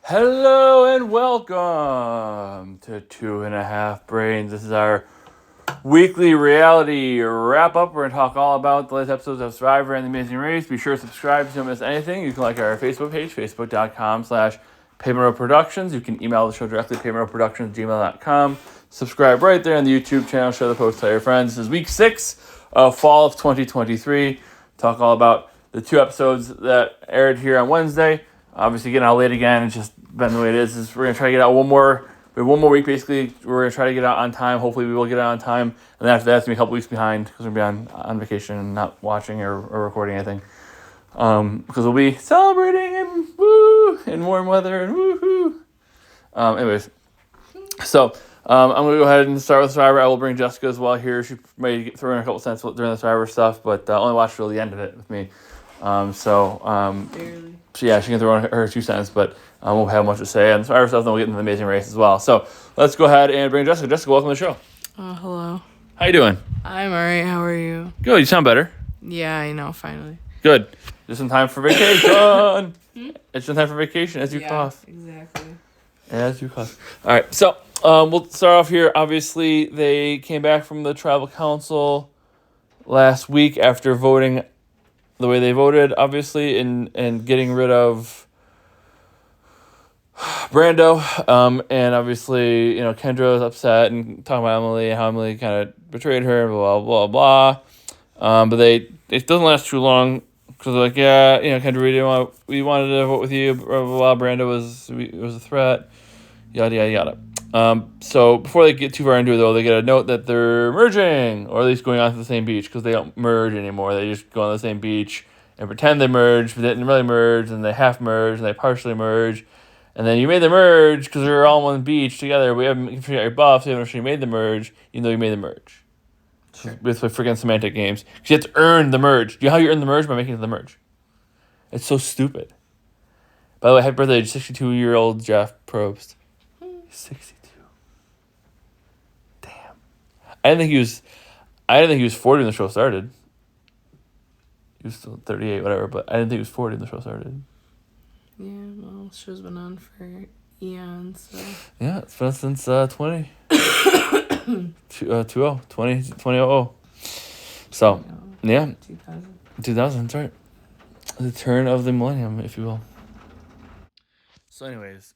Hello and welcome to Two and a Half Brains. This is our weekly reality wrap up. We're going to talk all about the latest episodes of Survivor and The Amazing Race. Be sure to subscribe so you don't miss anything. You can like our Facebook page, facebook.com/Payment Productions. You can email the show directly, paymentproductions@gmail.com. Subscribe right there on the YouTube channel. Share the post, tell your friends. This is week 6 of fall of 2023. Talk all about the 2 episodes that aired here on Wednesday. Obviously, getting out late again. It's just been the way it is. We're going to try to get out one more. We have one more week, basically. We're going to try to get out on time. Hopefully, we will get out on time. And then after that, it's going to be a couple weeks behind because we're going to be on vacation and not watching or recording anything. Because we'll be celebrating in warm weather and woohoo. Anyways, so I'm going to go ahead and start with Survivor. I will bring Jessica as well here. She may throw in a couple cents during the Survivor stuff, but only watch till the end of it with me. Barely. So yeah, she can throw in her 2 cents, but won't have much to say. And Survivor stuff, then we'll get into the Amazing Race as well. So let's go ahead and bring Jessica. Jessica, welcome to the show. Hello. How you doing? I'm alright. How are you? Good. You sound better. Yeah, I know. Finally. Good. Just in time for vacation. It's in time for vacation as you cough. Exactly. As you cough. All right. So we'll start off here. Obviously, they came back from the tribal council last week after voting the way they voted, obviously, and getting rid of Brando. And obviously, Kendra was upset and talking about Emily and how Emily kind of betrayed her, blah, blah, blah. But it doesn't last too long because they're like, yeah, Kendra, we wanted to vote with you, blah, blah, blah. Brando was a threat, yada, yada, yada. So before they get too far into it, though, they get a note that they're merging, or at least going onto the same beach, because they don't merge anymore. They just go on the same beach and pretend they merge, but they didn't really merge, and they half merge, and they partially merge. And then you made the merge because they're all on one beach together. We haven't figured out your buffs. You haven't actually made the merge, even though you made the merge. Sure. With freaking semantic games. Because you have to earn the merge. Do you know how you earn the merge? By making it the merge. It's so stupid. By the way, happy birthday to 62-year-old Jeff Probst. 62. Damn. I didn't think he was 40 when the show started. He was still 38, whatever, but I didn't think he was 40 when the show started. Yeah, well, the show's been on for eons, so. Yeah, it's been since 20. 2000. So, yeah. 2000, that's right. The turn of the millennium, if you will. So anyways,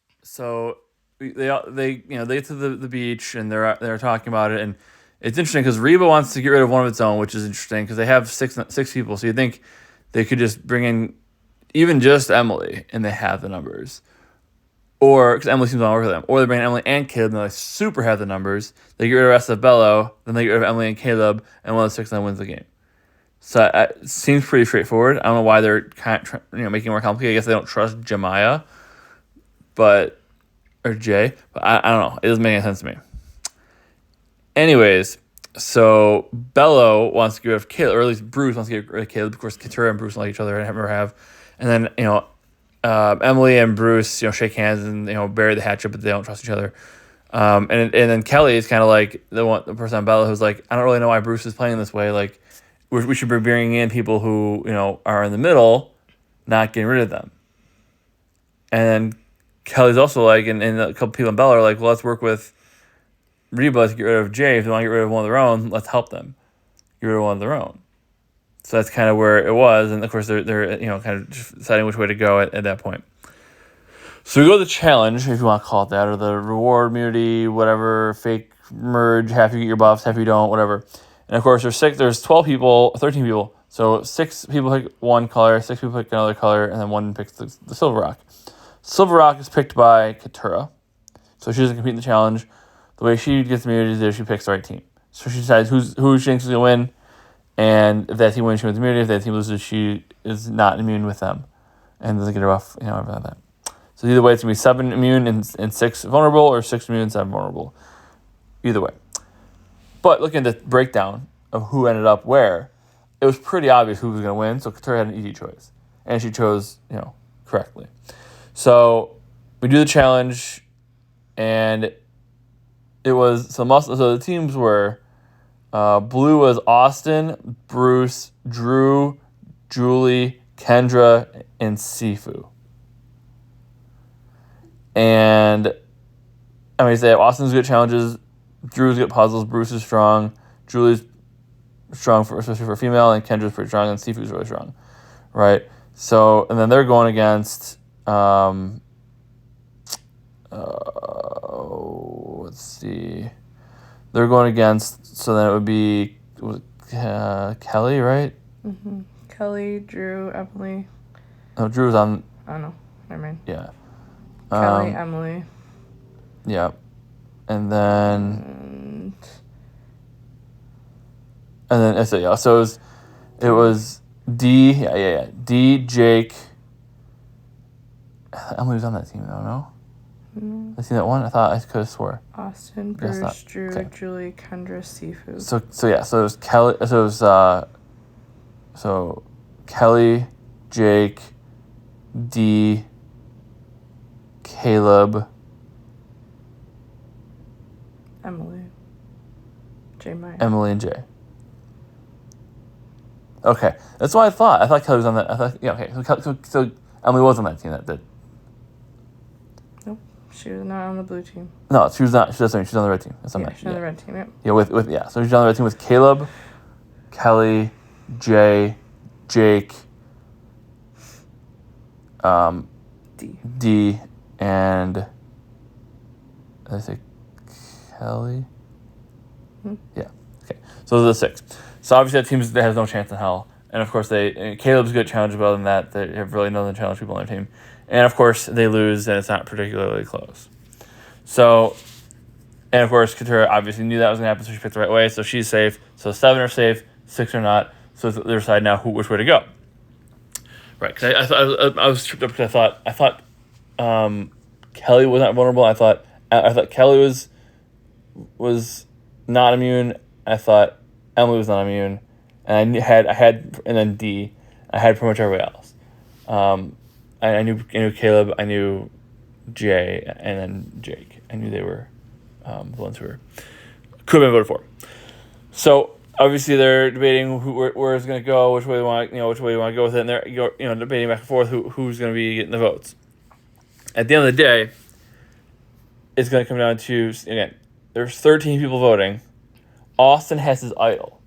they get to the beach and they're talking about it, and it's interesting because Reba wants to get rid of one of its own, which is interesting because they have six people. So you think they could just bring in even just Emily and they have the numbers, or because Emily seems to want to work with them, or they bring in Emily and Caleb and they super have the numbers. They get rid of the rest of Bello, then they get rid of Emily and Caleb, and one of the 6 then wins the game. So it seems pretty straightforward. I don't know why they're kind of making it more complicated. I guess they don't trust Jemiah, or Jay, but I don't know. It doesn't make any sense to me. Anyways, so Bello wants to get rid of Caleb, or at least Bruce wants to get rid of Caleb. Of course, Katurah and Bruce like each other and never have. And then Emily and Bruce shake hands and bury the hatchet, but they don't trust each other. And then Kelly is kind of like the person on Bello who's like, I don't really know why Bruce is playing this way. Like, we should be bringing in people who are in the middle, not getting rid of them. And Kelly's also like, and a couple people in Bella are like, well, let's work with Reba to get rid of Jay. If they want to get rid of one of their own, let's help them get rid of one of their own. So that's kind of where it was, and of course they're kind of just deciding which way to go at that point. So we go to the challenge, if you want to call it that, or the reward, immunity, whatever, fake merge, half you get your buffs, half you don't, whatever. And of course there's 12 people, 13 people. So 6 people pick one color, 6 people pick another color, and then one picks the Silver Rock. Silver Rock is picked by Katurah, so she doesn't compete in the challenge. The way she gets immunity is she picks the right team. So she decides who she thinks is going to win, and if that team wins, she wins immunity. If that team loses, she is not immune with them, and doesn't get her off, everything like that. So either way, it's going to be 7 immune and 6 vulnerable, or 6 immune and 7 vulnerable. Either way. But looking at the breakdown of who ended up where, it was pretty obvious who was going to win, so Katurah had an easy choice. And she chose, correctly. So we do the challenge, and it was so the teams were blue was Austin, Bruce, Drew, Julie, Kendra, and Sifu. And I mean, say Austin's good challenges, Drew's good puzzles, Bruce is strong, Julie's strong especially for female, and Kendra's pretty strong, and Sifu's really strong, right? So, and then they're going against, let's see, they're going against. So then it would be Kelly, right? Mm-hmm. Kelly, Drew, Emily. No, Drew's on. Oh no, never mind. Yeah. Kelly, Emily. Yeah, and then so yeah, so it was D. Yeah. D, Jake. Emily was on that team though, no? Mm-hmm. I seen that one. I thought I could have swore. Austin, Bruce, Drew, Okay. Julie, Kendra, Sifu. So yeah, so it was Kelly. So it was so Kelly, Jake, D, Caleb, Emily, J. Maya. Emily, and Jay. Okay, that's what I thought. I thought Kelly was on that. I thought okay. So Emily was on that team that did. Nope, she was not on the blue team. No, she was not. She doesn't. She's on the red team. That's She's on the red team. Yep. Yeah, with So she's on the red team with Caleb, Kelly, Jay, Jake, D, and did I say Kelly? Hmm. Yeah. Okay. So those are the 6. So obviously that team that has no chance in hell. And of course Caleb's good challenge, but other than that, they have really no other challenge people on their team. And of course they lose, and it's not particularly close. So, and of course Katurah obviously knew that was going to happen, so she picked the right way. So she's safe. So 7 are safe, 6 are not. So they decide now which way to go. Right? Because I was tripped up because I thought Kelly was not vulnerable. I thought Kelly was not immune. I thought Emily was not immune, and I had and then D. I had pretty much everybody else. I knew Caleb. I knew Jay, and then Jake. I knew they were the ones who could have been voted for. So obviously they're debating where it's going to go, which way they want to go with it, and they're debating back and forth who's going to be getting the votes. At the end of the day, it's going to come down to, again, there's 13 people voting. Austin has his idol,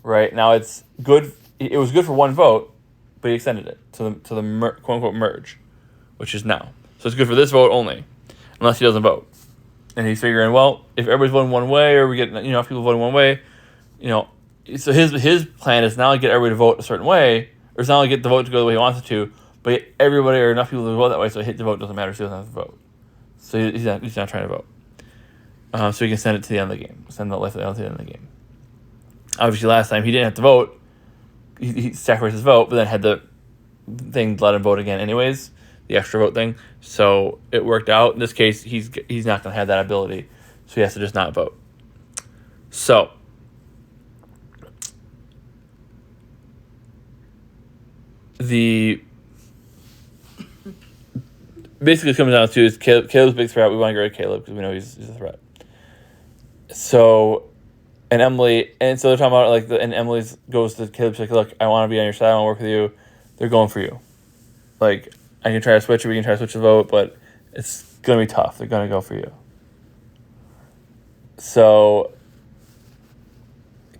right? Now it's good. It was good for one vote, but he extended it to the quote unquote merge, which is now. So it's good for this vote only, unless he doesn't vote. And he's figuring, well, if everybody's voting one way, or we get if people voting one way, so his plan is not to get everybody to vote a certain way, or it's not to get the vote to go the way he wants it to, but get everybody or enough people to vote that way, so hit the vote doesn't matter, so he doesn't have to vote. So he's not trying to vote. So he can send it to the end of the game. Send the life to the end of the game. Obviously, last time he didn't have to vote. He sacrificed his vote, but then had the thing let him vote again anyways, the extra vote thing. So it worked out. In this case, he's not going to have that ability, so he has to just not vote. So basically it comes down to is Caleb's big threat. We want to get rid of Caleb because we know he's a threat. So, and Emily, and so they're talking about and Emily goes to Caleb, like, look, I want to be on your side. I want to work with you. They're going for you. Like, I can try to switch it. We can try to switch the vote, but it's gonna be tough. They're gonna go for you. So,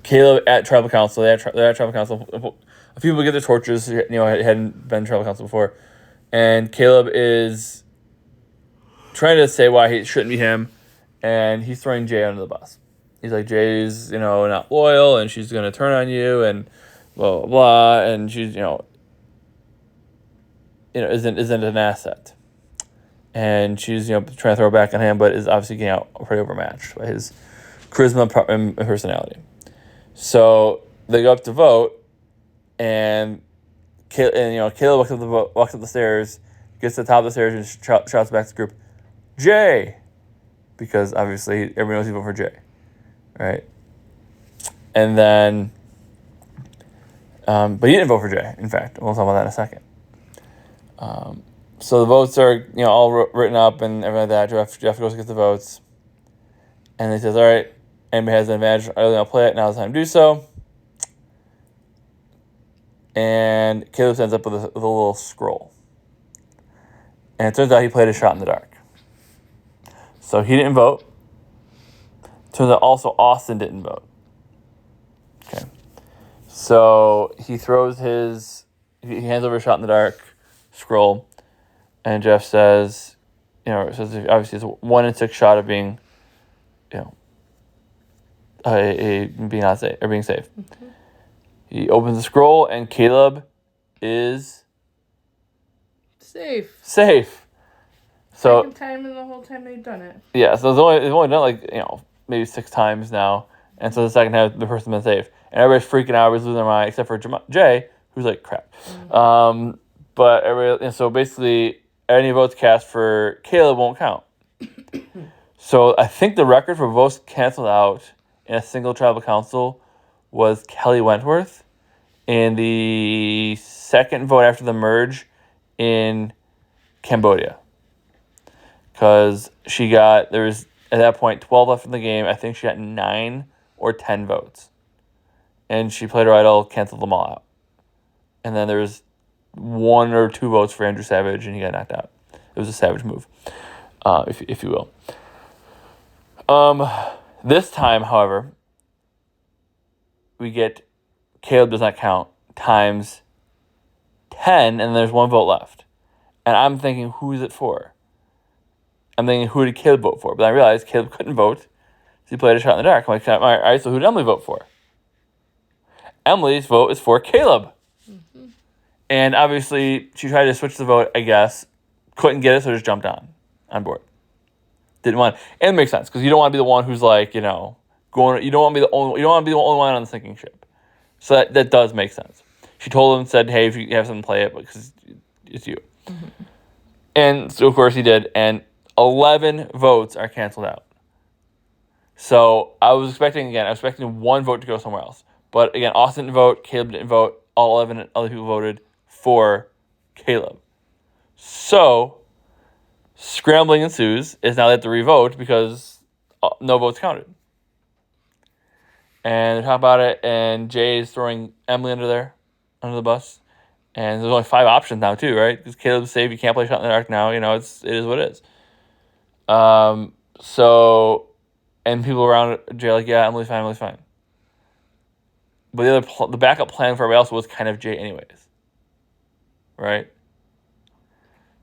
Caleb at tribal council. They're at tribal council. A few people get their torches. Hadn't been tribal council before, and Caleb is trying to say why it shouldn't be him, and he's throwing Jay under the bus. He's like, Jay's not loyal, and she's gonna turn on you, and blah blah blah, and she's isn't an asset, and she's trying to throw back on him, but is obviously getting out pretty overmatched by his charisma and personality. So they go up to vote, and Caleb walks up the stairs, gets to the top of the stairs, and shouts back to the group, Jay, because obviously everybody knows he's voting for Jay, right? And then, but he didn't vote for Jay. In fact, we'll talk about that in a second. So the votes are all written up and everything like that. Jeff goes to get the votes, and he says, "All right, anybody has an advantage. I'll play it. Now's the time to do so." And Caleb ends up with a little scroll, and it turns out he played a shot in the dark. So he didn't vote. Turns out also Austin didn't vote. Okay. So he throws he hands over a shot in the dark scroll, and Jeff says, it says obviously it's a 1 in 6 shot of being, being not safe or being safe. Mm-hmm. He opens the scroll, and Caleb is safe. So second time in the whole time they've done it. Yeah, so they've only done it maybe 6 times now, and so the second time the person's been safe, and everybody's freaking out, everybody's losing their mind except for Jay, who's like crap. Mm-hmm. But everybody, so basically any votes cast for Caleb won't count. So I think the record for votes canceled out in a single tribal council was Kelly Wentworth in the second vote after the merge in Cambodia. Because there was, at that point, 12 left in the game. I think she got 9 or 10 votes. And she played her idol, canceled them all out. And then there was 1 or 2 votes for Andrew Savage, and he got knocked out. It was a Savage move, if you will. This time, however, we get Caleb does not count times 10, and there's 1 vote left. And I'm thinking, who is it for? I'm thinking, who did Caleb vote for? But I realized Caleb couldn't vote, so he played a shot in the dark. I'm like, all right, so who did Emily vote for? Emily's vote is for Caleb. Mm-hmm. And obviously, she tried to switch the vote, I guess. Couldn't get it, so just jumped on board. Didn't want, and it makes sense, because you don't want to be the one who's like, you don't want to be the only one on the sinking ship. So that does make sense. She told him, said, hey, if you have something, play it, because it's you. Mm-hmm. And so, of course, he did, and 11 votes are canceled out. So I was expecting 1 vote to go somewhere else. But again, Austin didn't vote, Caleb didn't vote, all 11 other people voted for Caleb. So scrambling ensues is now they have to revote because no votes counted. And they're talking about it, and Jay is throwing Emily under the bus. And there's only 5 options now too, right? Because Caleb's safe, you can't play shot in the dark now. It is what it is. So, and people around Jay are like, yeah, Emily's fine. But the backup plan for everybody else was kind of Jay anyways. Right?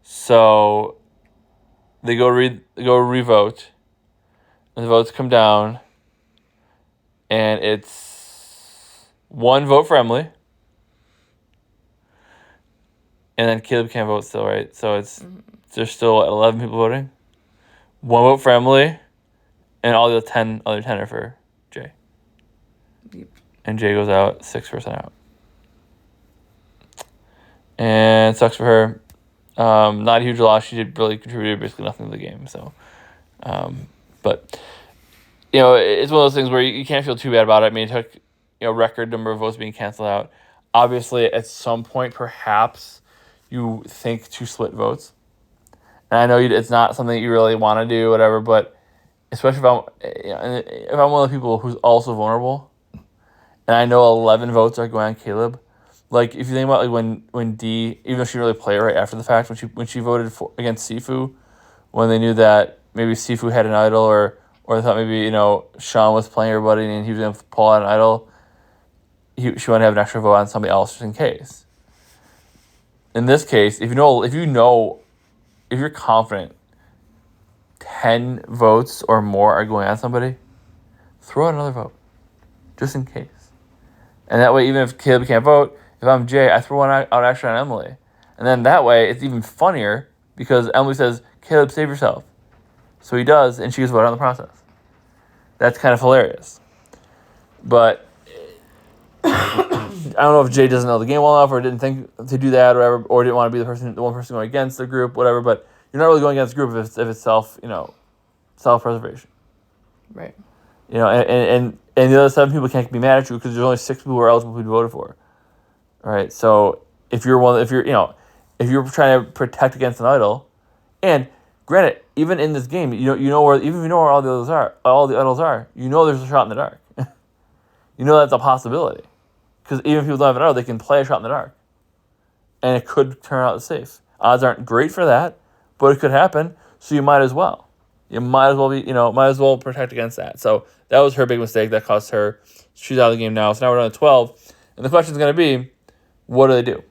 So, they go revote, and the votes come down, and it's 1 vote for Emily, and then Caleb can't vote still, right? So there's still 11 people voting. 1 vote for Emily, and all the other 10 are for Jay. Yep. And Jay goes out, 6% out. And it sucks for her. Not a huge loss. She did really contribute basically nothing to the game. So, but it's one of those things where you can't feel too bad about it. I mean, it took record number of votes being canceled out. Obviously, at some point, perhaps you think to split votes. And I know it's not something that you really want to do, whatever. But especially if I'm one of the people who's also vulnerable, and I know 11 votes are going on Caleb. Like, if you think about when Dee, even though she didn't really play right after the fact, when she voted against Sifu, when they knew that maybe Sifu had an idol, or they thought maybe Sean was playing everybody and he was going to pull out an idol, she wanted to have an extra vote on somebody else just in case. In this case, if you're confident 10 votes or more are going on somebody, throw out another vote just in case. And that way, even if Caleb can't vote, if I'm Jay, I throw one out extra on Emily. And then that way, it's even funnier because Emily says, Caleb, save yourself. So he does, and she gets voted on the process. That's kind of hilarious. But I don't know if Jay doesn't know the game well enough, or didn't think to do that, or whatever, or didn't want to be the one person going against the group, whatever. But you're not really going against the group if it's self-preservation. Right. And the other 7 people can't be mad at you because there's only 6 people who are eligible to be voted for. All right, so if you're trying to protect against an idol, and granted, even in this game, even if you know where all the idols are, there's a shot in the dark. That's a possibility, because even if people don't have an idol, they can play a shot in the dark, and it could turn out safe. Odds aren't great for that, but it could happen. So you might as well. you might as well protect against that. So that was her big mistake. That cost her. She's out of the game now. So now we're down to 12. And the question is going to be, what do they do?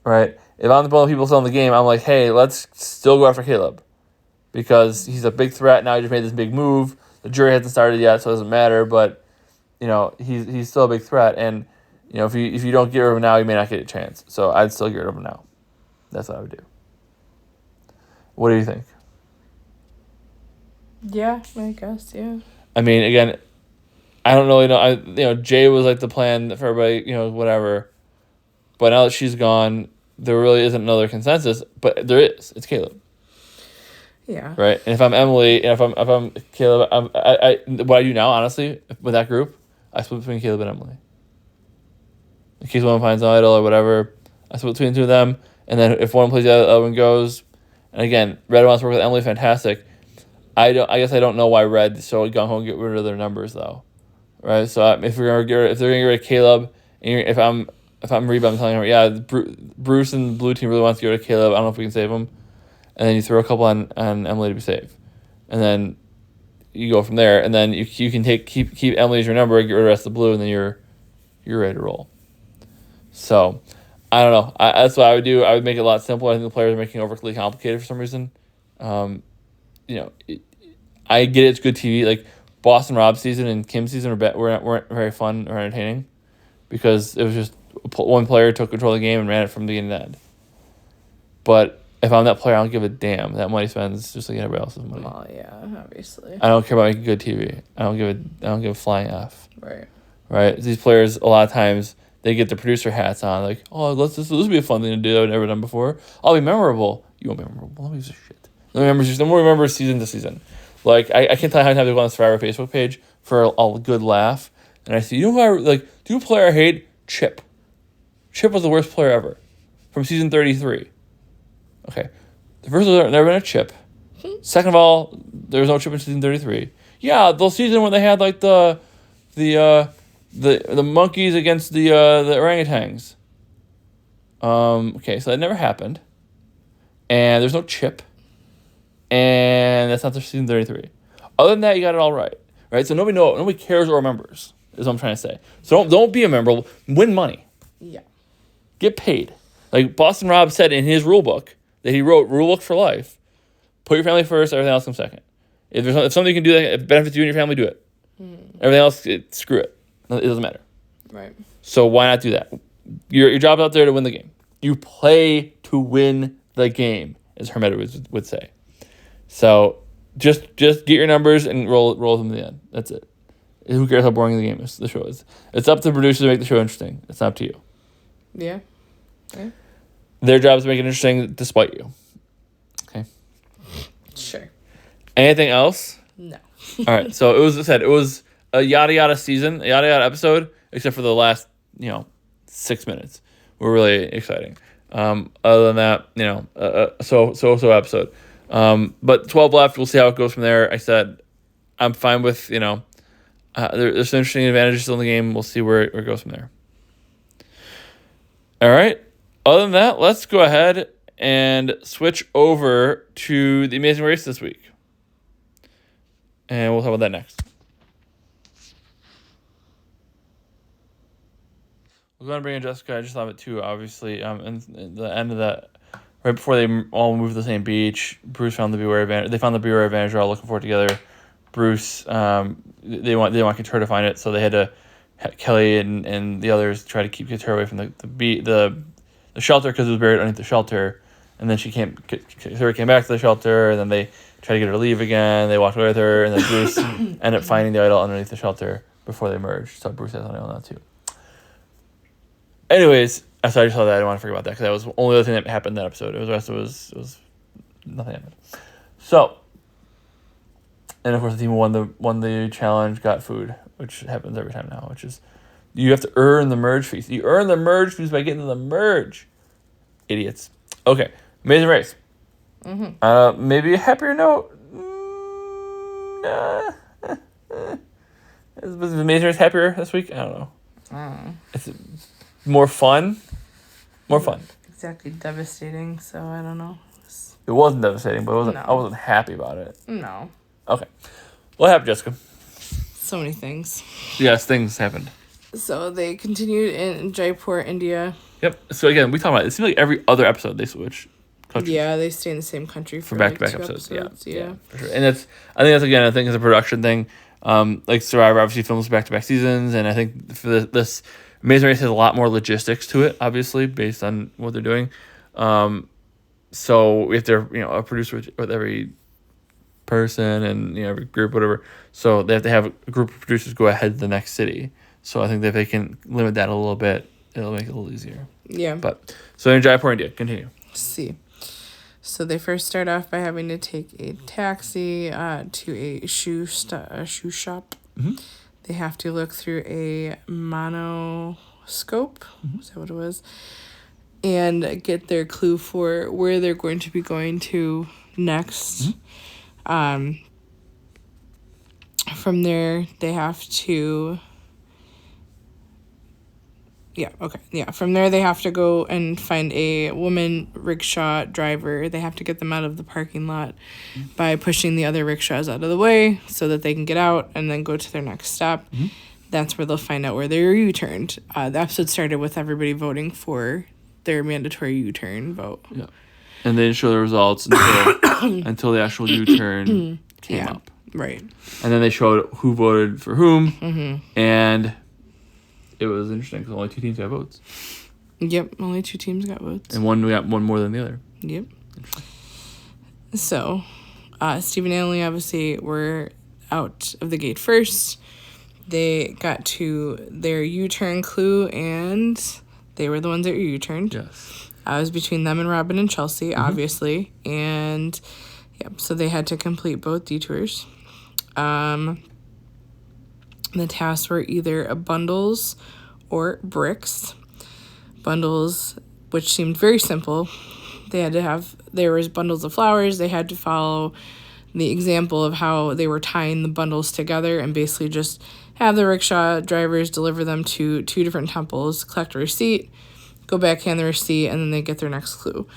Right? If I'm the one of the people still in the game, I'm like, hey, let's still go after Caleb. Because he's a big threat. Now he just made this big move. The jury hasn't started yet, so it doesn't matter. But, he's still a big threat. And, if you don't get rid of him now, you may not get a chance. So I'd still get rid of him now. That's what I would do. What do you think? Yeah, I guess, yeah. I mean, again, I don't really know. Jay was like the plan for everybody, whatever. But now that she's gone, there really isn't another consensus. But there is. It's Caleb. Yeah. Right. And if I'm Emily, and if I'm Caleb, what I do now, honestly, with that group, I split between Caleb and Emily. In case one finds an idol or whatever, I split between the two of them. And then if one plays, the other one goes. And again, Red wants to work with Emily, fantastic. I guess I don't know why Red so gung ho and get rid of their numbers though, right? So if they're gonna get rid of Caleb, and if I'm Reba, I'm telling her, yeah, Bruce and the blue team really wants to get rid of Caleb. I don't know if we can save him, and then you throw a couple on Emily to be safe, and then you go from there, and then you can keep Emily as your number, get rid of the rest of the blue, and then you're ready to roll. So I don't know. That's what I would do. I would make it a lot simpler. I think the players are making it overly complicated for some reason. I get it's good TV. Like Boston Rob season and Kim season weren't very fun or entertaining because it was just one player took control of the game and ran it from beginning to end. But if I'm that player, I don't give a damn. That money spends just like everybody else's money. Well, yeah, obviously. I don't care about making good TV. I don't give a flying F. Right. Right. These players a lot of times they get the producer hats on, like, oh, this will be a fun thing to do that I've never done before. I'll be memorable. You won't be memorable. Let me use a shit. No more remember season to season. Like I can't tell you how many times I go on the Survivor Facebook page for a good laugh, and I see do a player I hate? Chip. Chip was the worst player ever, from season 33. Okay, the first one never been a Chip. Second of all, there was no Chip in season 33. Yeah, the season when they had like the monkeys against the orangutans. Okay, so that never happened, and there's no Chip. And that's not their season 33. Other than that, you got it all right. So nobody cares or remembers, is what I'm trying to say. So don't be a member. Win money. Yeah. Get paid. Like Boston Rob said in his rule book that he wrote, rule book for life. Put your family first, everything else comes second. If something you can do that benefits you and your family, do it. Everything else, screw it. It doesn't matter. Right. So why not do that? Your job's out there to win the game. You play to win the game, as Hermeta would say. So just get your numbers and roll them to the end. That's it. Who cares how boring the show is? It's up to the producers to make the show interesting. It's not up to you. Yeah. Their job is to make it interesting despite you. Okay. Sure. Anything else? No. All right. So it was a yada yada season, a yada yada episode, except for the last 6 minutes were really exciting. Other than that, so episode. But 12 left. We'll see how it goes from there. I said I'm fine with, there's some interesting advantages still in the game. We'll see where it goes from there. All right. Other than that, let's go ahead and switch over to the Amazing Race this week. And we'll talk about that next. We're going to bring in Jessica. I just thought of it too, obviously. And the end of that, right before they all moved to the same beach, Bruce found the Beware Advantage. They found the Beware Advantage. They're all looking for it together. Bruce, they want Couture to find it, so they had to Kelly and the others try to keep Couture away from the shelter because it was buried underneath the shelter. And then Couture came back to the shelter, and then they tried to get her to leave again. They walked away with her, and then Bruce ended up finding the idol underneath the shelter before they merged. So Bruce has an idol now too. Anyways, I just saw that. I didn't want to forget about that because that was the only other thing that happened in that episode. The rest was nothing happened. So, and of course, the team who won the challenge got food, which happens every time now. Which is, you have to earn the merge fees. You earn the merge fees by getting to the merge. Idiots. Okay, Amazing Race. Mm-hmm. Maybe a happier note. Was Amazing Race happier this week? I don't know. It's more fun. More fun. Exactly devastating, so I don't know. It wasn't devastating, but No. I wasn't happy about it. No. Okay. What happened, Jessica? So many things. Yes, things happened. So they continued in Jaipur, India. Yep. So again, we talk about it. It seems like every other episode they switch countries. Yeah, they stay in the same country For for back-to-back like 2 episodes. Yeah. For sure. And I think it's a production thing. Like Survivor obviously films back-to-back seasons, and I think for this Amazing Race has a lot more logistics to it, obviously, based on what they're doing. So if they're a producer with every person and every group, whatever, so they have to have a group of producers go ahead to the next city. So I think that if they can limit that a little bit, it'll make it a little easier. Yeah. But so in Jaipur, India, continue. Let's see. So they first start off by having to take a taxi to a shoe shop. Mm-hmm. They have to look through a monoscope. Mm-hmm. Is that what it was? And get their clue for where they're going to be going to next. Mm-hmm. From there, they have to... From there, they have to go and find a woman rickshaw driver. They have to get them out of the parking lot by pushing the other rickshaws out of the way so that they can get out and then go to their next stop. Mm-hmm. That's where they'll find out where they're U-turned. The episode started with everybody voting for their mandatory U-turn vote. Yeah. And they didn't show the results until the actual U-turn came up. Right. And then they showed who voted for whom. And it was interesting because only 2 teams got votes. Yep, only 2 teams got votes. And one got one more than the other. Yep. So, Stephen and Emily obviously were out of the gate first. They got to their U-turn clue, and they were the ones that were U-turned. Yes. It was between them and Robin and Chelsea, obviously. And, so they had to complete both detours. The tasks were either bundles or bricks. Bundles, which seemed very simple. There was bundles of flowers. They had to follow the example of how they were tying the bundles together and basically just have the rickshaw drivers deliver them to 2 different temples, collect a receipt, go back, hand the receipt, and then they get their next clue.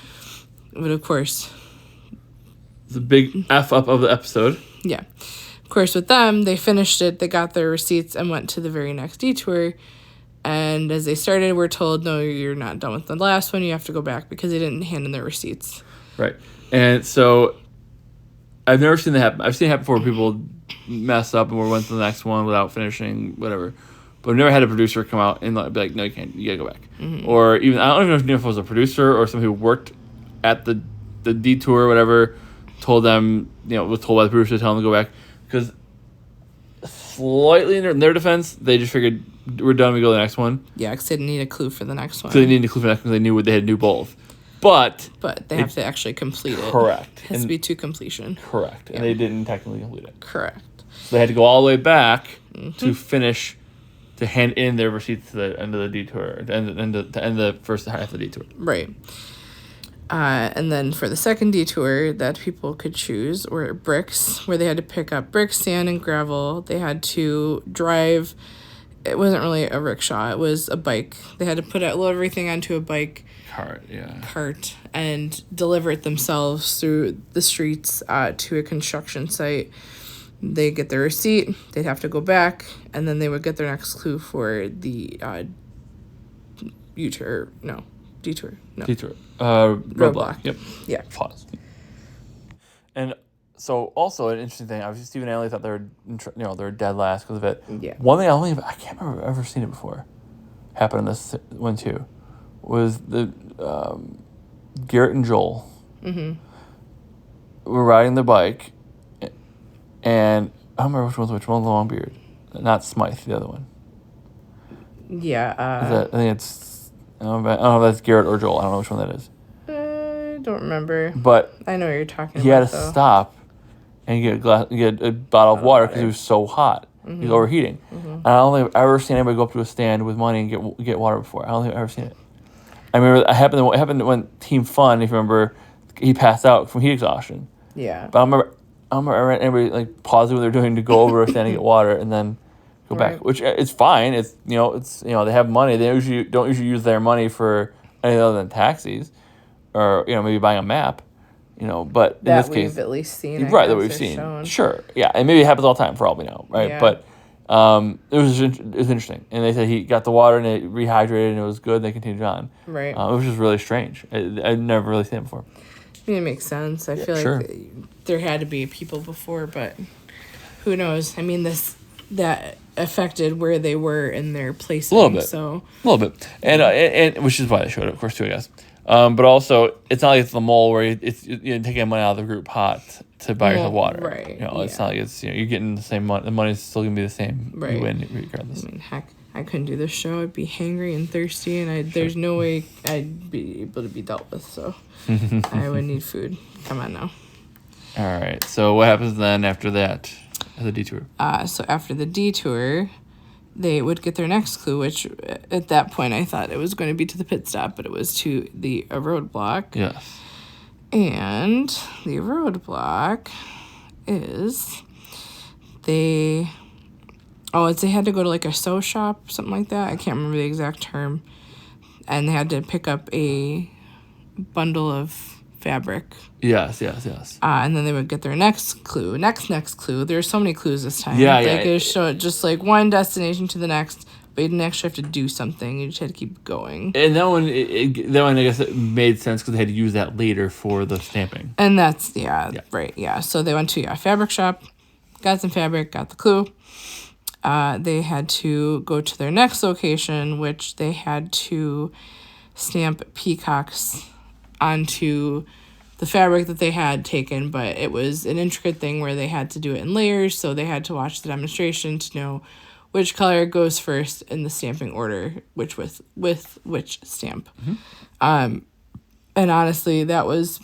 But of course... The big F-up of the episode. Yeah. Of course, with them, they finished it, they got their receipts, and went to the very next detour. And as they started, we're told, no, you're not done with the last one. You have to go back because they didn't hand in their receipts. Right. And so I've never seen that happen. I've seen it happen before where people mess up and went to the next one without finishing, whatever. But I've never had a producer come out and be like, no, you can't. You got to go back. Mm-hmm. Or even, I don't even know if it was a producer or somebody who worked at the detour or whatever, told them, was told by the producer to tell them to go back. Because slightly in their defense, they just figured, we're done, we go to the next one. Yeah, because they didn't need a clue for the next one. So they needed a clue for the next one because they knew what they had to do both. But they have to actually complete it. Correct. It has to be to completion. Correct. And they didn't technically complete it. Correct. So they had to go all the way back to finish, to hand in their receipts to the end of the detour, to end the first half of the detour. Right. And then for the second detour that people could choose were bricks, where they had to pick up bricks, sand, and gravel. They had to drive. It wasn't really a rickshaw. It was a bike. They had to load everything onto a bike. Cart and deliver it themselves through the streets to a construction site. They get their receipt. They'd have to go back, and then they would get their next clue for the detour. No. Roadblock. Yep. Yeah. Pause. And so, also an interesting thing. Obviously, Stephen and Ellie thought they were dead last because of it. Yeah. One thing I can't remember if I've ever seen it before, happen in this one too, was the Garrett and Joel. Mm-hmm. Were riding the bike, and I don't remember which one's which. One's the long beard, not Smythe, the other one. Yeah. I think it's. I don't know if that's Garrett or Joel. I don't know which one that is. I don't remember. But I know what you're talking about. He had to stop and get a bottle of water because it was so hot. Mm-hmm. He was overheating. Mm-hmm. And I don't think I've ever seen anybody go up to a stand with money and get water before. I don't think I've ever seen it. I remember it happened when Team Fun, if you remember, he passed out from heat exhaustion. Yeah. But I don't remember anybody pausing what they're doing to go over a stand and get water and then go back, which is fine. It's they have money. They don't usually use their money for anything other than taxis, or maybe buying a map. But in that this we've case, at least seen. right, that guess, we've or seen. shown. Sure, yeah, and maybe it happens all the time for all we know, right? Yeah. But it was interesting, and they said he got the water and it rehydrated and it was good. And they continued on. Right. It was just really strange. I'd never really seen it before. I mean, it makes sense. I feel sure. like there had to be people before, but who knows? I mean, that affected where they were in their placing. A little bit. So a little bit, and which is why they showed it, of course, too, I guess. But also, it's not like it's the mole where you're taking money out of the group pot to buy yourself water. Right. It's not like it's you're getting the same money. The money's still gonna be the same. Right. You win regardless. I mean, heck, I couldn't do this show. I'd be hangry and thirsty, and there's no way I'd be able to be dealt with. So I would need food. Come on now. All right. So what happens then after that? The detour. So after the detour, they would get their next clue, which at that point I thought it was going to be to the pit stop, but it was to a roadblock. Yes. And the roadblock is they had to go to like a sew shop, something like that. I can't remember the exact term. And they had to pick up a bundle of fabric. Yes. And then they would get their next clue. Next clue. There's so many clues this time. Yeah. They could show it just like one destination to the next, but you didn't actually have to do something. You just had to keep going. And that one, I guess it made sense because they had to use that later for the stamping. And that's, right, yeah. So they went to a fabric shop, got some fabric, got the clue. They had to go to their next location, which they had to stamp peacocks onto the fabric that they had taken, but it was an intricate thing where they had to do it in layers, so they had to watch the demonstration to know which color goes first in the stamping order, which with which stamp. And honestly, that was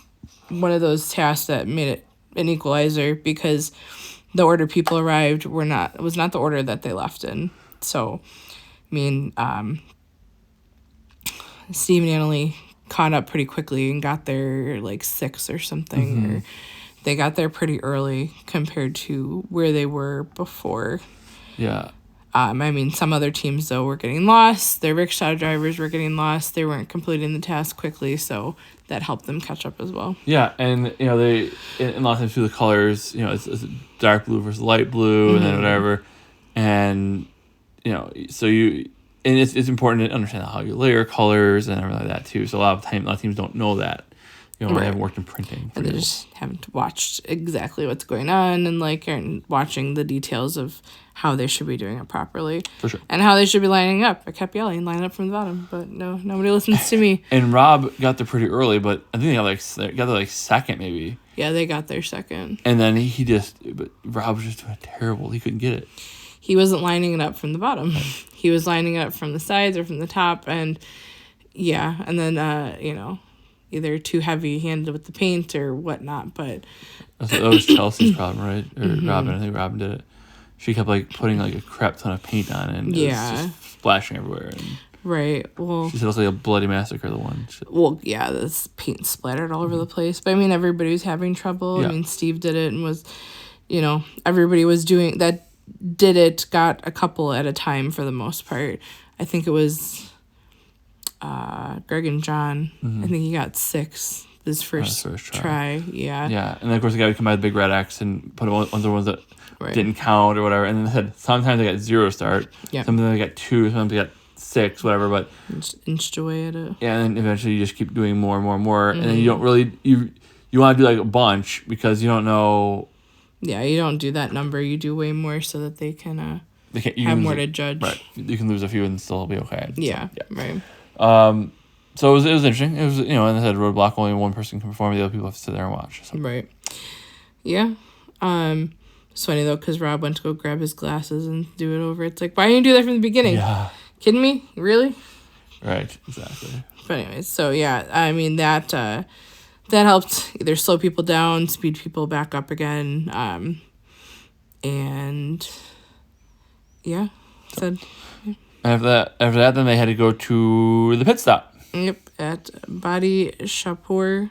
one of those tasks that made it an equalizer because the order people arrived was not the order that they left in. So, I mean, Steve and Annalie caught up pretty quickly and got there like 6 or something. Or they got there pretty early compared to where they were before. Yeah. I mean, some other teams, though, were getting lost. Their rickshaw drivers were getting lost. They weren't completing the task quickly, so that helped them catch up as well. Yeah, and, they, and a lot of times through the colors, it's dark blue versus light blue, and then whatever. And, so and it's important to understand how you layer colors and everything like that, too. So a lot of teams don't know that. They haven't worked in printing. And they just haven't watched exactly what's going on and, aren't watching the details of how they should be doing it properly. For sure. And how they should be lining up. I kept yelling, line up from the bottom, but no, nobody listens to me. And Rob got there pretty early, but I think they got there second, maybe. Yeah, they got there second. And then but Rob was just doing terrible. He couldn't get it. He wasn't lining it up from the bottom. He was lining it up from the sides or from the top, and then either too heavy-handed with the paint or whatnot, but that was Chelsea's problem, right? Or Robin. I think Robin did it. She kept putting a crap ton of paint on it, and it was just splashing everywhere. And right. Well, she said it was like a bloody massacre. The one. Well, yeah, this paint splattered all over the place. But I mean, everybody was having trouble. Yeah. I mean, Steve did it and was, everybody was doing that. Did it, got a couple at a time for the most part. I think it was Greg and John. I think he got 6 this first try. Yeah. Yeah, and then of course the guy would come by with the big red X and put one of the ones that didn't count or whatever. And then they said sometimes they got 0 start. Yeah. Sometimes they got 2. Sometimes they got 6. Whatever. But just inched away at it. Yeah, and then eventually you just keep doing more and more and more, and then you don't really you want to do a bunch because you don't know. Yeah, you don't do that number. You do way more so that they can have more to judge. Right. You can lose a few and still be okay. Yeah. Right. So it was interesting. It was and they said roadblock, only one person can perform. The other people have to sit there and watch. So. Right. Yeah. It's funny though because Rob went to go grab his glasses and do it over. It's like, why didn't you do that from the beginning? Yeah. Kidding me? Really? Right. Exactly. But anyways, so yeah, I mean that helped either slow people down, speed people back up again, and yeah, said. Yeah. After that, then they had to go to the pit stop. Yep, at Badi Shapur,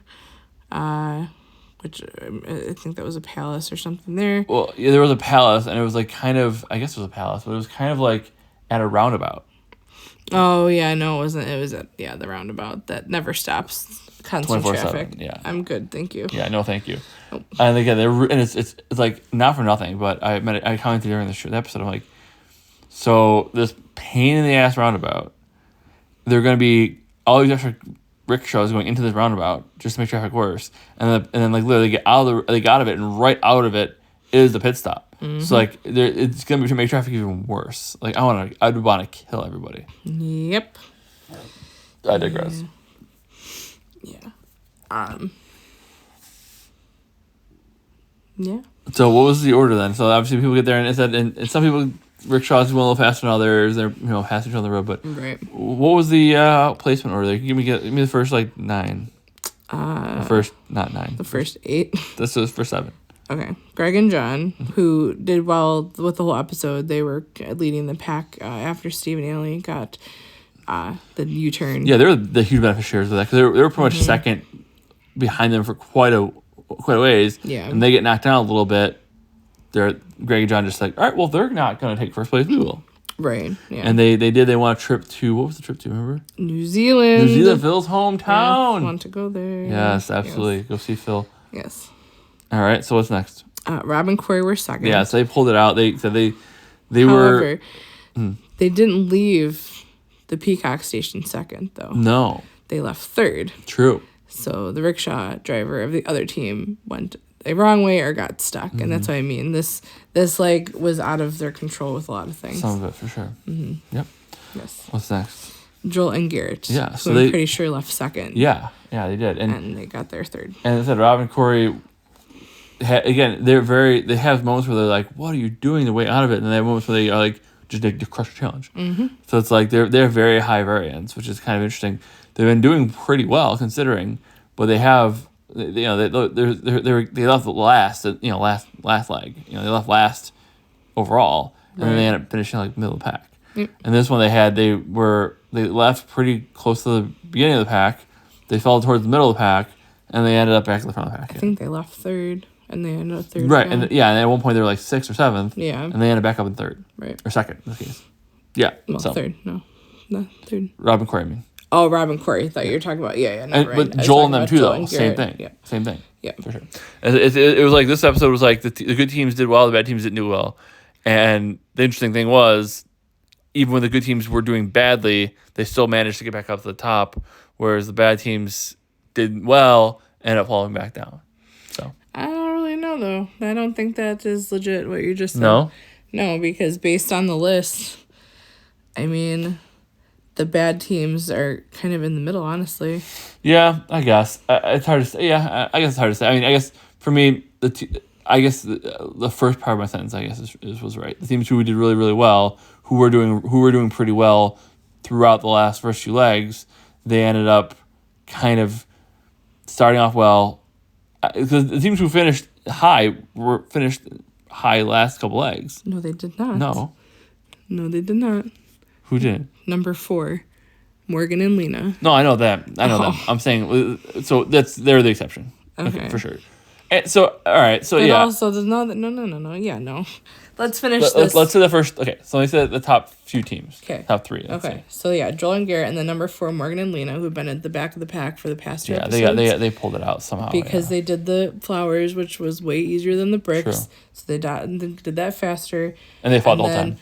which I think that was a palace or something there. Well, yeah, there was a palace, and it was I guess it was a palace, but it was kind of at a roundabout. Oh yeah, no, it wasn't. It was at the roundabout that never stops. Constant 24/7, traffic. yeah. I'm good, thank you. Yeah, no, thank you. And again, it's like not for nothing, but I commented during the episode. I'm like, so this pain in the ass roundabout, they're going to be all these extra rickshaws going into this roundabout just to make traffic worse, and then like literally get out of it, and right out of it is the pit stop. So like it's going to make traffic even worse. Like I'd want to kill everybody. Yep. I digress. Yeah. Yeah. So what was the order then? So obviously people get there and it said, and some people rickshaws went a little faster than others. They're passing each other on the road. But Right. what was the placement order? Give me the first like 9. The first not 9. The first 8. This was for 7. Okay. Greg and John, who did well with the whole episode, they were leading the pack after Steve and Allie got the U-turn. Yeah, they were the huge beneficiaries of that because they were pretty much second behind them for quite a ways. Yeah. And they get knocked down a little bit. Greg and John just like, all right, well, they're not going to take first place. We will. Right. Yeah. And they want a trip to, what was the trip to, remember? New Zealand. New Zealand, Phil's hometown. Yeah, want to go there. Yes, absolutely. Go see Phil. Yes. All right, so what's next? Rob and Corey were second. Yeah, so they pulled it out. They said they However, were... they didn't leave the Peacock station second, though. No. They left third. True. So the rickshaw driver of the other team went a wrong way or got stuck. And that's what I mean. This like was out of their control with a lot of things. Some of it, for sure. Mm-hmm. Yep. Yes. What's next? Joel and Garrett. Yeah, who so I'm pretty sure left second. Yeah, they did. And they got their third. And they said Rob and Corey... again, they have moments where they're like, "What are you doing?" The way out of it, and then they have moments where they are like, "Just crush the challenge." Mm-hmm. So it's like they're very high variance, which is kind of interesting. They've been doing pretty well considering, but they have they left last last leg. They left last overall, and then they ended up finishing like middle of the pack. Yep. And this one they left pretty close to the beginning of the pack. They fell towards the middle of the pack, and they ended up back in the front of the pack. I think they left third. And they ended up third. Right, again. and at one point they were like 6th or 7th. Yeah. And they ended back up in 3rd. Right. Or 2nd, in this case. Yeah. Well, so. third. No, third. Rob and Corey, I mean. Oh, Rob and Corey. I thought you were talking about, yeah, never mind. But Joel and them too, Joel though. and Same Garrett. thing. Yeah. Same thing. Yeah. For sure. It was like, this episode was like, the good teams did well, the bad teams didn't do well. And the interesting thing was, even when the good teams were doing badly, they still managed to get back up to the top, whereas the bad teams did well and ended up falling back down. So... I don't really know, though. I don't think that is legit what you just said. No? No, because based on the list, I mean, the bad teams are kind of in the middle, honestly. Yeah, I guess. It's hard to say. Yeah, I guess it's hard to say. I mean, I guess for me, the first part of my sentence, I guess, was right. The teams who did really, really well, who were doing pretty well throughout the first 2 legs, they ended up kind of starting off well. Because the teams who finished high last couple legs. No, they did not. No. No, they did not. Who did? Number 4, Morgan and Lena. No, I know that. Them. I'm saying, so they're the exception. Okay. For sure. And so, all right. So, But yeah. also, no. Yeah, no. Let's finish this. Let's say the first. Okay, so let me say the top few teams. Okay. Top 3. Okay. So, yeah, Joel and Garrett, and then number 4, Morgan and Lena, who've been at the back of the pack for the past 2 episodes. They pulled it out somehow. Because they did the flowers, which was way easier than the bricks. True. So they did that faster. And they fought the whole time.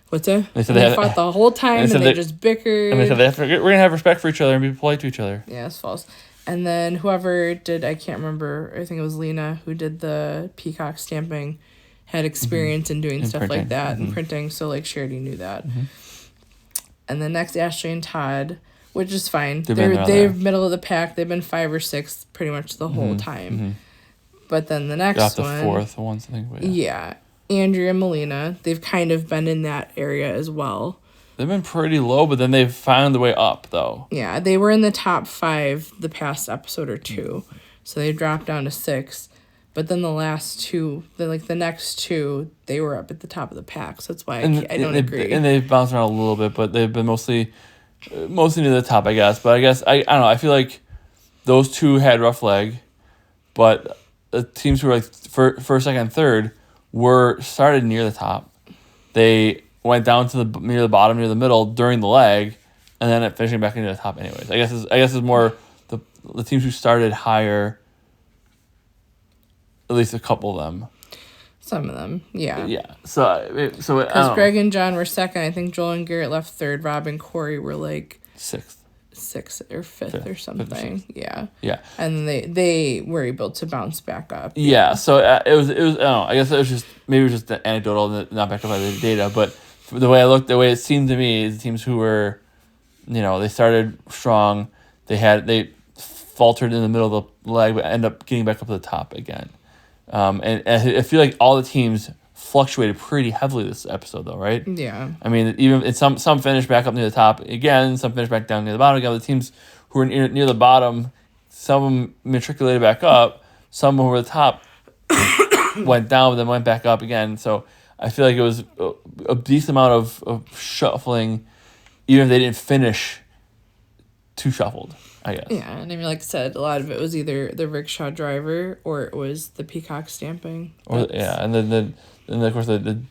What's that? They said they fought the whole time, and they just bickered. And they said we're going to have respect for each other and be polite to each other. Yeah, it's false. And then whoever did, I can't remember, I think it was Lena, who did the peacock stamping, had experience in doing stuff printing. like that and printing, so like she already knew that. And then next, Ashley and Todd, which is fine. They're middle of the pack. They've been 5 or 6 pretty much the whole time. But then the next Got the one, 4th one, I think. But yeah, Andrea and Melina, they've kind of been in that area as well. They've been pretty low, but then they've found the way up, though. Yeah, they were in the top 5 the past episode or 2, so they dropped down to 6. But then the last 2, the next 2, they were up at the top of the pack. So that's why I don't agree. And they've bounced around a little bit, but they've been mostly near the top, I guess. But I guess I don't know. I feel like those 2 had rough leg, but the teams who were like first, second, third were started near the top. They went down to near the bottom, near the middle during the leg, and then it finishing back into the top anyways. I guess it's more the teams who started higher. At least a couple of them. Some of them, yeah. Yeah. So because Greg and John were second. I think Joel and Garrett left third. Rob and Corey were like sixth or fifth or something. Yeah. Yeah. And they were able to bounce back up. Yeah. So it was. I don't know. I guess it was just anecdotal, and not backed up by the data. But the way it seemed to me is the teams who were, they started strong. They faltered in the middle of the leg, but end up getting back up to the top again. And I feel like all the teams fluctuated pretty heavily this episode, though, right? Yeah. I mean, even some finished back up near the top again, some finished back down near the bottom again. The teams who were near the bottom, some of them matriculated back up, some who were at the top went down, but then went back up again. So I feel like it was a decent amount of shuffling, even if they didn't finish too shuffled, I guess. Yeah, and I mean, like I said, a lot of it was either the rickshaw driver or it was the peacock stamping. And then of course the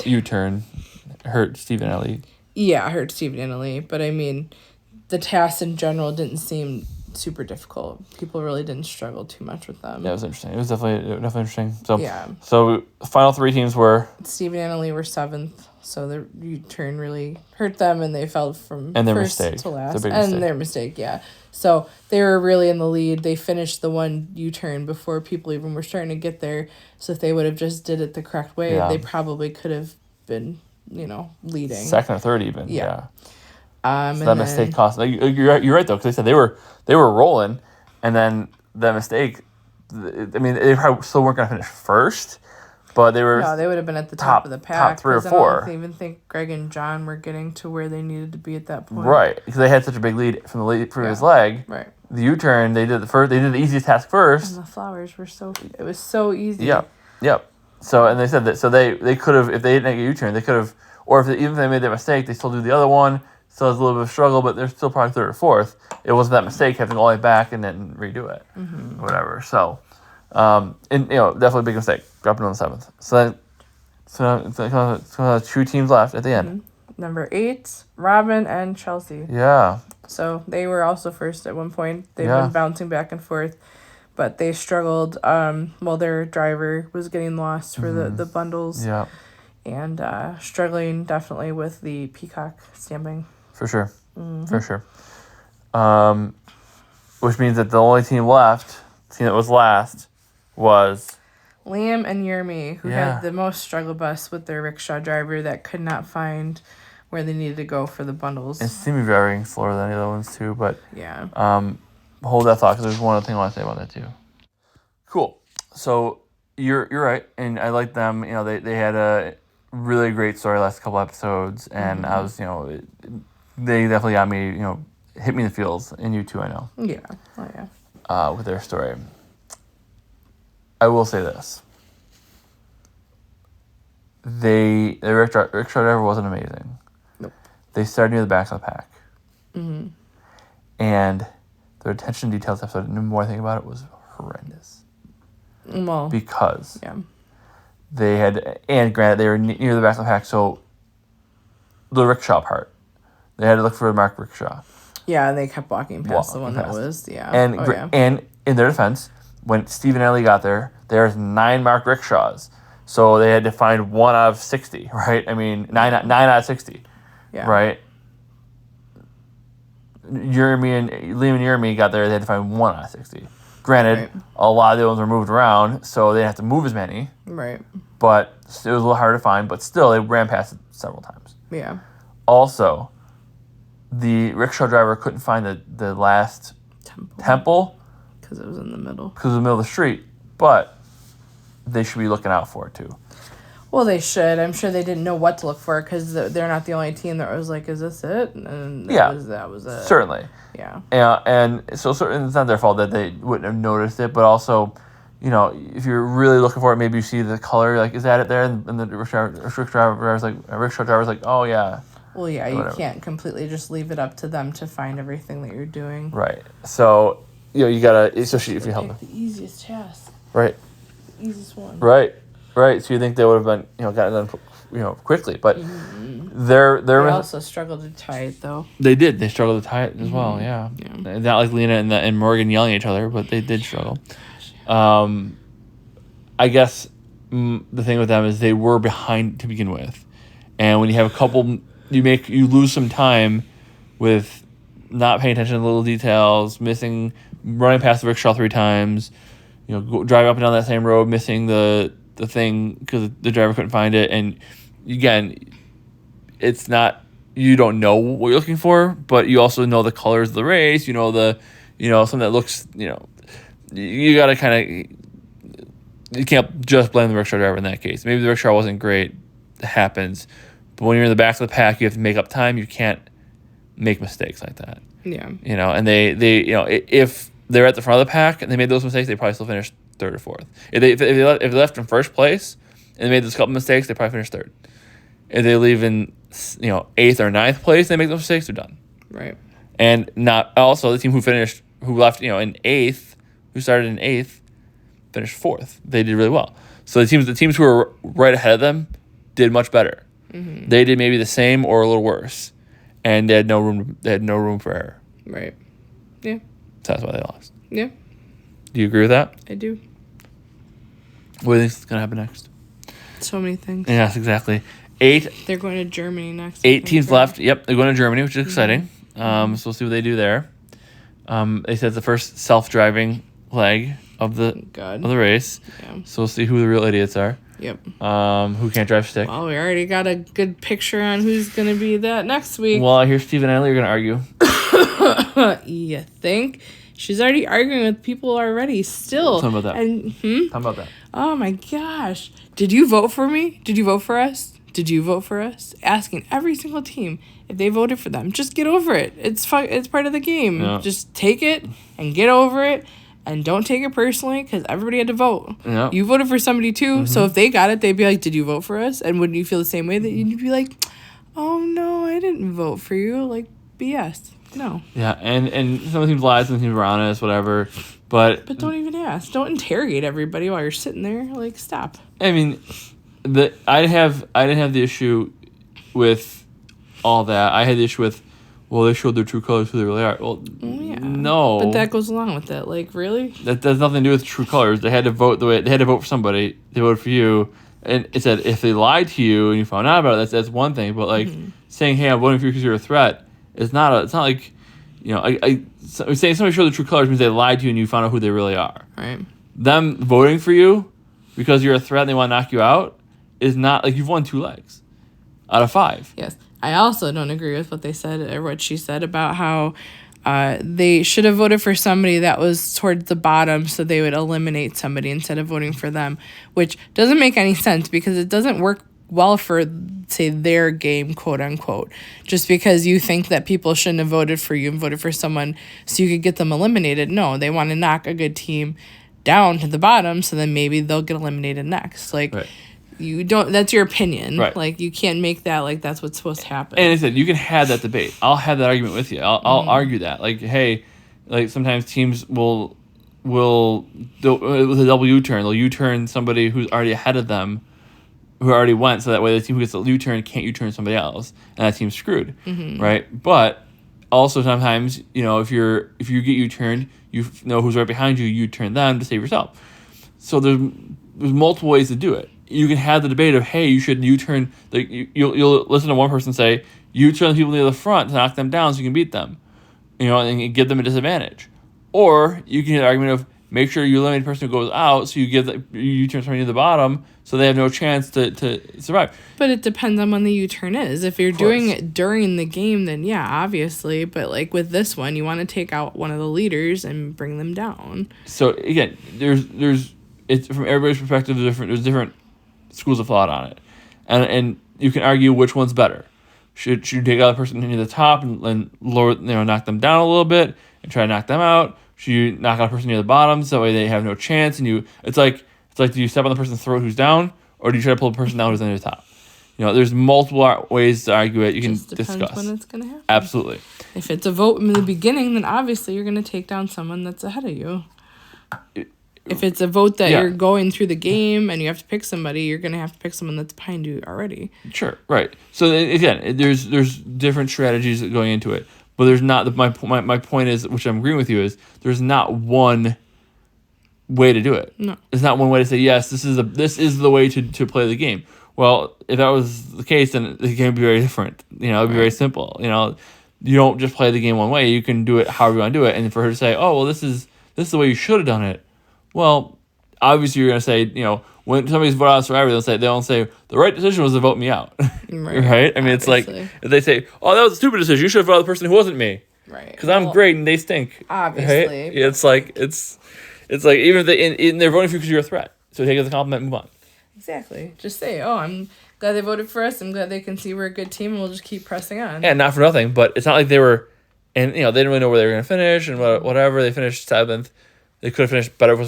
U-turn hurt Steve and Ellie. Yeah, it hurt Steve and Ellie, but I mean, the tasks in general didn't seem super difficult. People really didn't struggle too much with them. Yeah, it was interesting. It was definitely interesting. So yeah. So the final three teams were Steve and Ellie were seventh, so the U-turn really hurt them, and they fell from and their first mistake to last. Their mistake, yeah. So they were really in the lead. They finished the one U-turn before people even were starting to get there. So if they would have just did it the correct way, they probably could have been, leading. Second or third even. Yeah. So that mistake cost. You're right though, because they said they were rolling, and then that mistake. I mean, they probably still weren't gonna finish first, but they were. No, they would have been at the top of the pack. Top 3 or 4. I don't even think Greg and John were getting to where they needed to be at that point. Right, because they had such a big lead from the previous leg. Right. The U-turn, they did the easiest task first. And the flowers were it was so easy. Yep. So, and they said that, so they could have, if they didn't make a U-turn, they could have, or even if they made that mistake, they still do the other one. Still has a little bit of struggle, but they're still probably third or fourth. It wasn't that mistake having to go all the way back and then redo it. Mm-hmm. Whatever. So, definitely a big mistake. Dropping on the 7th. So it's 2 teams left at the end. Mm-hmm. Number 8, Robin and Chelsea. Yeah. So they were also first at one point. They've been bouncing back and forth, but they struggled while their driver was getting lost for the bundles. Yeah. And struggling definitely with the peacock stamping. For sure. Mm-hmm. For sure. Which means that the only team left, that was last, was Liam and Yermi, who had the most struggle bus with their rickshaw driver that could not find where they needed to go for the bundles. And seemed to be driving slower than the other ones too, but hold that thought, because there's one other thing I want to say about that too. Cool. So you're right, and I like them. They had a really great story last couple episodes, and I was they definitely got me, hit me in the feels, and you too, I know. Yeah. Oh yeah. With their story. I will say this. The rickshaw driver wasn't amazing. Nope. They started near the back of the pack. Mm-hmm. And the attention to details episode, the more I think about it, was horrendous. Well. Because yeah. they had, and granted, they were near the back of the pack, so the rickshaw part, they had to look for a marked rickshaw. Yeah, they kept walking past the one that was, And in their defense, when Steve and Ellie got there, there's 9 marked rickshaws. So they had to find 1 out of 60, right? I mean, 9 out of 60, right? Liam and Yermi got there, they had to find 1 out of 60. Granted, a lot of the ones were moved around, so they didn't have to move as many. Right. But it was a little harder to find, but still, they ran past it several times. Yeah. Also, the rickshaw driver couldn't find the last temple. Because it was in the middle. Because it was in the middle of the street. But they should be looking out for it, too. Well, they should. I'm sure they didn't know what to look for, because they're not the only team that was like, is this it? And that was it. Certainly. Yeah. And so certainly it's not their fault that they wouldn't have noticed it, but also, if you're really looking for it, maybe you see the color, like, is that it there? And the rickshaw driver's like, oh, yeah. Well, yeah, you can't completely just leave it up to them to find everything that you're doing. Right. So, you gotta, especially if you help them. The easiest task. Right. The easiest one. Right. Right. So you think they would have been, gotten done, quickly, but they're They also struggled to tie it, though. they did. They struggled to tie it as well. Yeah. Not like Lena and Morgan yelling at each other, but they did struggle. I guess the thing with them is they were behind to begin with, and when you have a couple, you lose some time with not paying attention to little details, running past the rickshaw 3 times, driving up and down that same road, missing the thing because the driver couldn't find it, and again, it's not, you don't know what you're looking for, but you also know the colors of the race, something that looks, you got to kind of, you can't just blame the rickshaw driver in that case. Maybe the rickshaw wasn't great. It happens. But when you're in the back of the pack, you have to make up time. You can't make mistakes like that. Yeah. And they if they're at the front of the pack and they made those mistakes, they probably still finished 3rd or 4th. If they left in first place and they made those couple mistakes, they probably finished 3rd. If they leave in 8th or 9th place and they make those mistakes, they're done. Right. And not also the team who left in 8th, who started in 8th, finished 4th. They did really well. So the teams who were right ahead of them did much better. Mm-hmm. They did maybe the same or a little worse, and they had no room for error. Right. Yeah. So that's why they lost. Yeah. Do you agree with that? I do. What do you think is going to happen next? So many things. Yes, exactly. 8. They're going to Germany next. 8 teams left. Yep, they're going to Germany, which is exciting. So we'll see what they do there. They said it's the first self-driving leg of the race. Yeah. So we'll see who the real idiots are. Yep. Who can't drive stick. Well, we already got a good picture on who's going to be that next week. Well, I hear Steve and Ellie are going to argue. You think? She's already arguing with people already still. Tell me about that. And, Tell me about that. Oh, my gosh. Did you vote for me? Did you vote for us? Did you vote for us? Asking every single team if they voted for them. Just get over it. It's fun. It's part of the game. Yeah. Just take it and get over it. And don't take it personally because everybody had to vote. Yeah. You voted for somebody too. So if they got it, they'd be like, did you vote for us? And wouldn't you feel the same way that you'd be like, oh, no, I didn't vote for you. Like, BS. No. Yeah, and some of the teams lied, some of the teams were honest, whatever. But don't even ask. Don't interrogate everybody while you're sitting there. Like, stop. I mean, I didn't have the issue with all that. I had the issue with, well, they showed their true colors, who they really are. Well, yeah. No. But that goes along with it. Like, really? That has nothing to do with true colors. They had to vote they had to vote for somebody. They voted for you, and it said if they lied to you and you found out about it, that's one thing. But like saying, hey, I'm voting for you because you're a threat, it's not like, saying somebody showed the true colors means they lied to you and you found out who they really are. Right. Them voting for you because you're a threat and they want to knock you out is not like you've won 2 legs out of 5. Yes. I also don't agree with what they said or what she said about how they should have voted for somebody that was towards the bottom so they would eliminate somebody instead of voting for them, which doesn't make any sense because it doesn't work well for, say, their game, quote unquote, just because you think that people shouldn't have voted for you and voted for someone so you could get them eliminated. No, they want to knock a good team down to the bottom so then maybe they'll get eliminated next. Like, right. You don't, that's your opinion. Right. Like, you can't make that like that's what's supposed to happen. And I said, you can have that debate. I'll have that argument with you. I'll argue that. Like, hey, like sometimes teams will with a double U-turn, they'll U-turn somebody who's already ahead of them, who already went, so that way the team who gets the U-turn can't U-turn somebody else, and that team's screwed, right? But also sometimes, if you get U-turned, you know who's right behind you, U-turn them to save yourself. So there's multiple ways to do it. You can have the debate of, hey, you should U-turn. Like you'll listen to one person say, U-turn the people near the front to knock them down so you can beat them, and give them a disadvantage. Or you can have the argument of make sure you eliminate the person who goes out, so you U-turn somebody near the bottom so they have no chance to survive. But it depends on when the U-turn is. If you're doing it during the game, then yeah, obviously. But like with this one, you want to take out one of the leaders and bring them down. So again, there's it's from everybody's perspective. There's different schools of thought on it, and you can argue which one's better. Should you take out the person near the top and lower, knock them down a little bit and try to knock them out? Should you knock out a person near the bottom so that way they have no chance? And it's like do you step on the person's throat who's down, or do you try to pull the person down who's near the top? There's multiple ways to argue it. You can discuss when it's gonna happen. Absolutely. If it's a vote in the beginning, then obviously you're gonna take down someone that's ahead of you. If it's a vote that Yeah. you're going through the game and you have to pick somebody, you're going to have to pick someone that's behind you already. Sure, right. So again, there's different strategies going into it, but there's not my point is, which I'm agreeing with you, is there's not one way to do it. No. There's not one way to say yes. This is the way to play the game. Well, if that was the case, then the game would be very different. It'd be very simple. You don't just play the game one way. You can do it however you want to do it. And for her to say, oh well, this is the way you should have done it. Well, obviously you're gonna say, when somebody's voted out of Survivor, they'll say the right decision was to vote me out. Right? I mean, it's like Obviously. if they say, oh, that was a stupid decision. You should have voted the person who wasn't me. Right. Because I'm great and they stink. Obviously. Right? It's like even if they're voting for you because you're a threat. So take it as a compliment and move on. Exactly. Just say, oh, I'm glad they voted for us. I'm glad they can see we're a good team, and we'll just keep pressing on. And not for nothing, but it's not like they were, and they didn't really know where they were going to finish and whatever. They finished 7th. They could have finished better for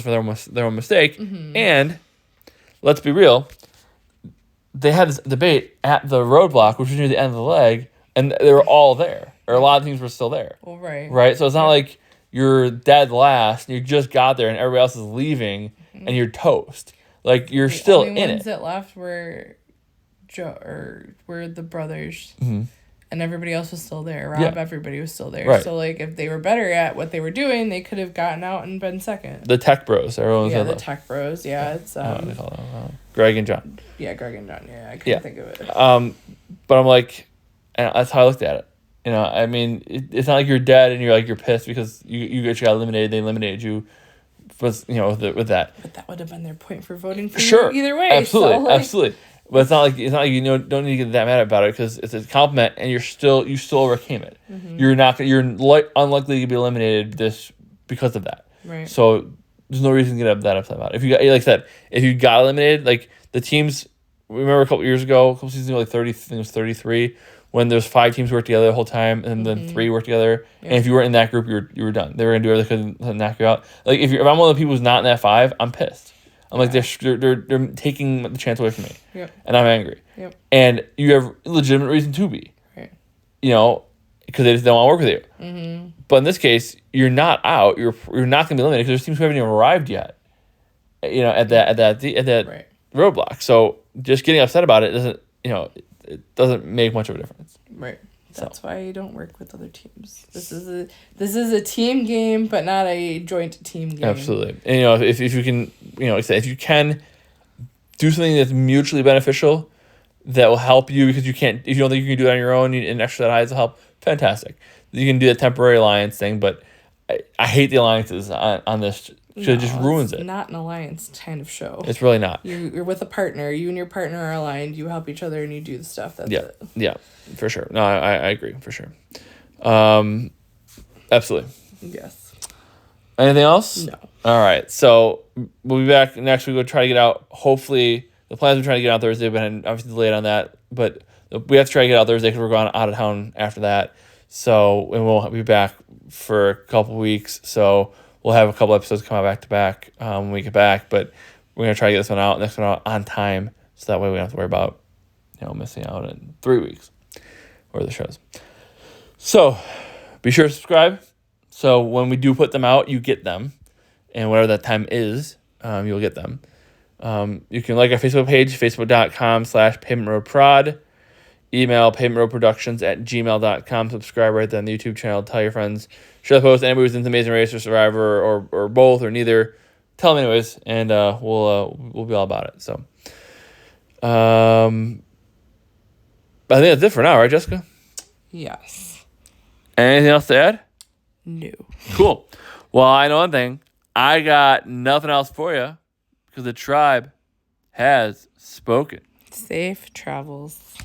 their own mistake. Mm-hmm. And let's be real, they had this debate at the roadblock, which was near the end of the leg, and they were all there. Or a lot of teams were still there. Well, right. Right? So it's not like you're dead last and you just got there and everybody else is leaving and you're toast. Like, you're still in The only it. ones that left were the brothers. Mm-hmm. And everybody else was still there. Rob, Yeah. Everybody was still there. Right. So, like, if they were better at what they were doing, they could have gotten out and been second. The tech bros. Everyone Yeah, said the that. tech bros. Yeah, it's What do they call them? Greg and John. yeah, Greg and John. Yeah, I couldn't Yeah. think of it. But I'm like, and that's how I looked at it. I mean, it's not like you're dead and you're pissed because you got eliminated. They eliminated you, with that. But that would have been their point for voting for Sure. you either way. Absolutely, so, like, absolutely. But it's not like you don't need to get that mad about it because it's a compliment and you still overcame it. Mm-hmm. You're unlikely to be eliminated because of that. Right. So there's no reason to get that upset about it. If you got, like I said, if you got eliminated, like the teams, remember a couple seasons ago, like 30, I think it was 33, when there's 5 teams who worked together the whole time and then 3 worked together. Yeah. And if you weren't in that group, you were done. They were gonna do everything they could to knock you out. Like if I'm one of the people who's not in that 5, I'm pissed. I'm like they're taking the chance away from me. Yep. And I'm angry. Yep. And you have legitimate reason to be. Right. Because they just don't want to work with you. Mm-hmm. But in this case, you're not out. You're not going to be eliminated because there's teams who haven't even arrived yet. At that Right. roadblock. So just getting upset about it doesn't it doesn't make much of a difference. Right. That's why you don't work with other teams. This is a team game, but not a joint team game. Absolutely. And if you can if you can do something that's mutually beneficial that will help you because if you don't think you can do it on your own and extra that eyes will help, fantastic. You can do that temporary alliance thing, but I hate the alliances on this. It just ruins it. It's not an alliance kind of show. It's really not. You're with a partner. You and your partner are aligned. You help each other and you do the stuff. That's it. Yeah, for sure. No, I agree, for sure. Absolutely. Yes. Anything else? No. All right. So we'll be back next week. We'll try to get out. Hopefully, the plans are trying to get out Thursday, but obviously delayed on that. But we have to try to get out Thursday because we're going out of town after that. So, and we'll be back for a couple weeks. So we'll have a couple episodes come out back to back when we get back. But we're going to try to get this one out, next one out on time. So that way we don't have to worry about, missing out in 3 weeks or the shows. So be sure to subscribe. So when we do put them out, you get them. And whatever that time is, you'll get them. You can like our Facebook page, facebook.com/pavementroadprod. Email pavementroadproductions@gmail.com. Subscribe right there on the YouTube channel. Tell your friends. Share the post. Anybody who's into Amazing Race or Survivor or both or neither, tell them anyways, and we'll be all about it. So, I think that's it for now, right, Jessica? Yes. Anything else to add? No. Cool. Well, I know one thing. I got nothing else for you because the tribe has spoken. Safe travels.